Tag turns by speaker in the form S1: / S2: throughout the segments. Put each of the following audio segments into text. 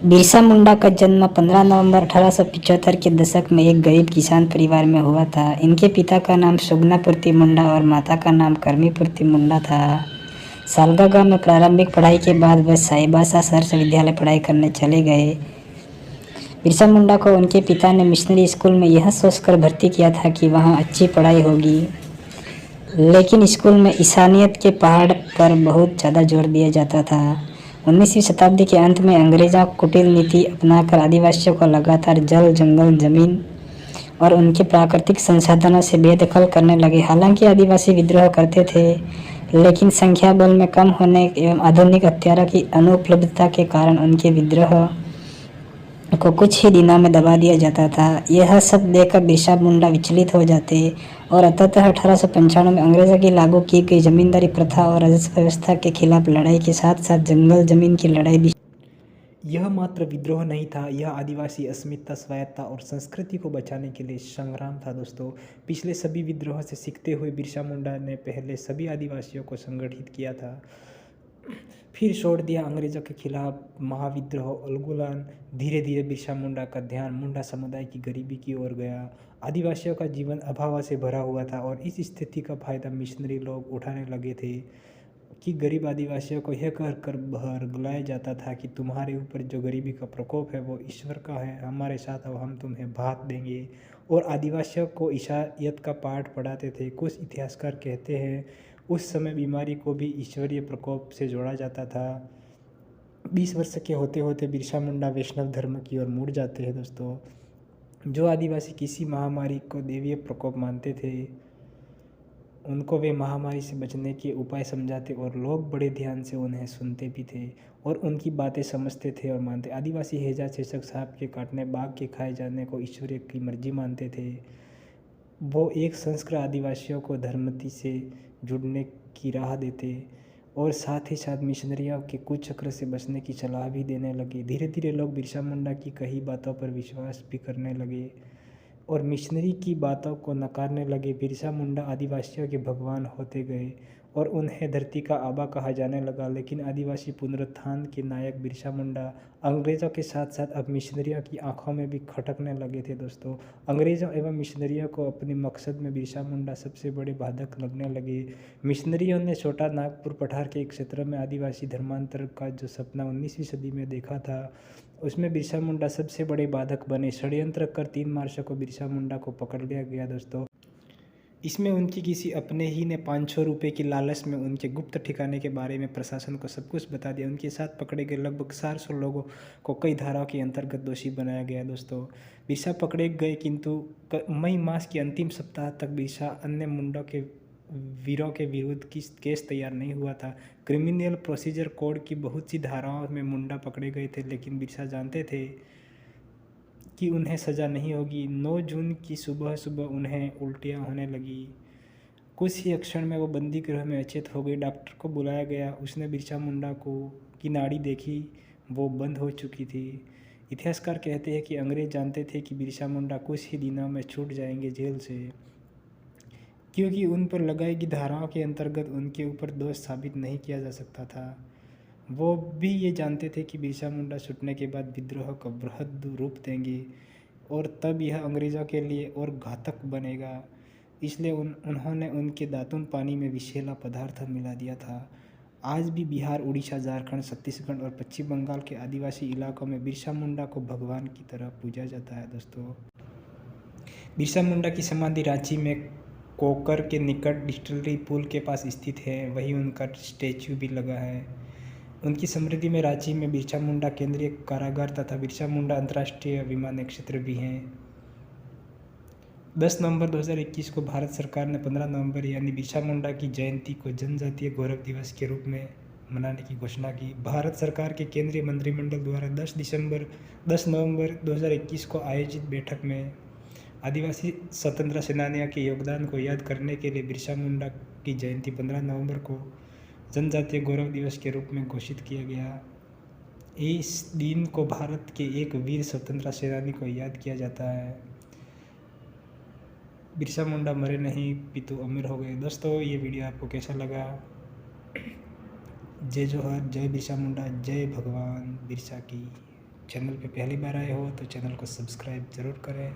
S1: बिरसा मुंडा का जन्म 15 नवंबर 1875 के दशक में एक गरीब किसान परिवार में हुआ था। इनके पिता का नाम सुगनापुरती मुंडा और माता का नाम करमीपुरती मुंडा था। सालगागा में प्रारंभिक पढ़ाई के बाद वह साईबासा सरस विद्यालय पढ़ाई करने चले गए। बिरसा मुंडा को उनके पिता ने मिशनरी स्कूल में यह सोचकर भर्ती किया था कि वहाँ अच्छी पढ़ाई होगी, लेकिन स्कूल में ईसानियत के पहाड़ पर बहुत ज़्यादा जोर दिया जाता था। 19वीं शताब्दी के अंत में अंग्रेज़ों कुटिल नीति अपनाकर आदिवासियों को लगातार जल, जंगल, जमीन और उनके प्राकृतिक संसाधनों से बेदखल करने लगे। हालांकि आदिवासी विद्रोह करते थे, लेकिन संख्या बल में कम होने एवं आधुनिक हथियारों की अनुपलब्धता के कारण उनके विद्रोह को कुछ ही दिनों में दबा दिया जाता था। यह सब देखकर बिरसा मुंडा विचलित हो जाते और अंततः 1895 में अंग्रेजों की लागू की गई जमींदारी प्रथा और राजस्व व्यवस्था के खिलाफ लड़ाई के साथ साथ जंगल जमीन की लड़ाई भी।
S2: यह मात्र विद्रोह नहीं था, यह आदिवासी अस्मिता, स्वायत्ता और संस्कृति को बचाने के लिए संग्राम था। दोस्तों, पिछले सभी विद्रोह से सीखते हुए बिरसा मुंडा ने पहले सभी आदिवासियों को संगठित किया था, फिर छोड़ दिया अंग्रेजों के खिलाफ महाविद्रोह उलगुलान। धीरे धीरे बिरसा मुंडा का ध्यान मुंडा समुदाय की गरीबी की ओर गया। आदिवासियों का जीवन अभाव से भरा हुआ था और इस स्थिति का फायदा मिशनरी लोग उठाने लगे थे कि गरीब आदिवासियों को यह कह कर भरगलाया जाता था कि तुम्हारे ऊपर जो गरीबी का प्रकोप है वो ईश्वर का है, हमारे साथ अब हम तुम्हें भात देंगे। और आदिवासियों को ईसाईयत का पाठ पढ़ाते थे। कुछ इतिहासकार कहते हैं उस समय बीमारी को भी ईश्वरीय प्रकोप से जोड़ा जाता था। 20 वर्ष के होते होते बिरसा मुंडा वैष्णव धर्म की ओर मुड़ जाते हैं। दोस्तों, जो आदिवासी किसी महामारी को दैवीय प्रकोप मानते थे, उनको वे महामारी से बचने के उपाय समझाते और लोग बड़े ध्यान से उन्हें सुनते भी थे और उनकी बातें समझते थे और मानते। आदिवासी हैजा शीर्षक सांप के काटने, बाघ के खाए जाने को ईश्वरीय की मर्जी मानते थे। वो एक संस्कृत आदिवासियों को धर्मती से जुड़ने की राह देते और साथ ही साथ मिशनरियों के कुचक्र से बचने की सलाह भी देने लगे। धीरे धीरे लोग बिरसा मुंडा की कही बातों पर विश्वास भी करने लगे और मिशनरी की बातों को नकारने लगे। बिरसा मुंडा आदिवासियों के भगवान होते गए और उन्हें धरती का आबा कहा जाने लगा। लेकिन आदिवासी पुनरुत्थान के नायक बिरसा मुंडा अंग्रेज़ों के साथ साथ अब मिशनरियों की आंखों में भी खटकने लगे थे। दोस्तों, अंग्रेज़ों एवं मिशनरियों को अपने मकसद में बिरसा मुंडा सबसे बड़े बाधक लगने लगे। मिशनरियों ने छोटा नागपुर पठार के एक क्षेत्र में आदिवासी धर्मांतर का जो सपना 19वीं सदी में देखा था, उसमें बिरसा मुंडा सबसे बड़े बाधक बने। षड्यंत्र कर 3 मार्च को बिरसा मुंडा को पकड़ लिया गया। दोस्तों, इसमें उनकी किसी अपने ही ने 500 रुपये की लालच में उनके गुप्त ठिकाने के बारे में प्रशासन को सब कुछ बता दिया। उनके साथ पकड़े गए लगभग 400 लोगों को कई धाराओं के अंतर्गत दोषी बनाया गया। दोस्तों, बिरसा पकड़े गए, किंतु मई मास के अंतिम सप्ताह तक बिरसा अन्य मुंडा के वीरों के विरुद्ध केस तैयार नहीं हुआ था। क्रिमिनल प्रोसीजर कोड की बहुत सी धाराओं में मुंडा पकड़े गए थे, लेकिन बिरसा जानते थे कि उन्हें सज़ा नहीं होगी। 9 जून की सुबह सुबह उन्हें उल्टियाँ होने लगी। कुछ ही क्षण में वो बंदी गृह में अचेत हो गई। डॉक्टर को बुलाया गया। उसने बिरसा मुंडा को की नाड़ी देखी, वो बंद हो चुकी थी। इतिहासकार कहते हैं कि अंग्रेज जानते थे कि बिरसा मुंडा कुछ ही दिनों में छूट जाएंगे जेल से, क्योंकि उन पर लगाई गई धाराओं के अंतर्गत उनके ऊपर दोष साबित नहीं किया जा सकता था। वो भी ये जानते थे कि बिरसा मुंडा छूटने के बाद विद्रोह का बृहद रूप देंगे और तब यह अंग्रेज़ों के लिए और घातक बनेगा। इसलिए उन्होंने उनके दातुन पानी में विषैला पदार्थ मिला दिया था। आज भी बिहार, उड़ीसा, झारखंड, छत्तीसगढ़ और पश्चिम बंगाल के आदिवासी इलाकों में बिरसा मुंडा को भगवान की तरह पूजा जाता है। दोस्तों, बिरसा मुंडा की समाधि रांची में कोकर के निकट डिस्टिलरी पुल के पास स्थित है। वहीं उनका स्टैच्यू भी लगा है। उनकी स्मृति में रांची में बिरसा मुंडा केंद्रीय कारागार तथा बिरसा मुंडा अंतर्राष्ट्रीय विमान क्षेत्र भी हैं। 10 नवंबर 2021 को भारत सरकार ने 15 नवंबर यानी बिरसा मुंडा की जयंती को जनजातीय गौरव दिवस के रूप में मनाने की घोषणा की। भारत सरकार के केंद्रीय मंत्रिमंडल द्वारा 10 नवंबर 2021 को आयोजित बैठक में आदिवासी स्वतंत्रता सेनानियों के योगदान को याद करने के लिए बिरसा मुंडा की जयंती 15 नवंबर को जनजातीय गौरव दिवस के रूप में घोषित किया गया। इस दिन को भारत के एक वीर स्वतंत्रता सेनानी को याद किया जाता है। बिरसा मुंडा मरे नहीं पितु अमीर हो गए। दोस्तों, ये वीडियो आपको कैसा लगा? जय जोहर, जय बिरसा मुंडा, जय भगवान बिरसा की। चैनल पे पहली बार आए हो तो चैनल को सब्सक्राइब ज़रूर करें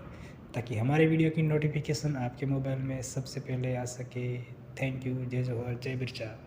S2: ताकि हमारे वीडियो की नोटिफिकेशन आपके मोबाइल में सबसे पहले आ सके। Thank you. जय जोहर, जय बिरसा।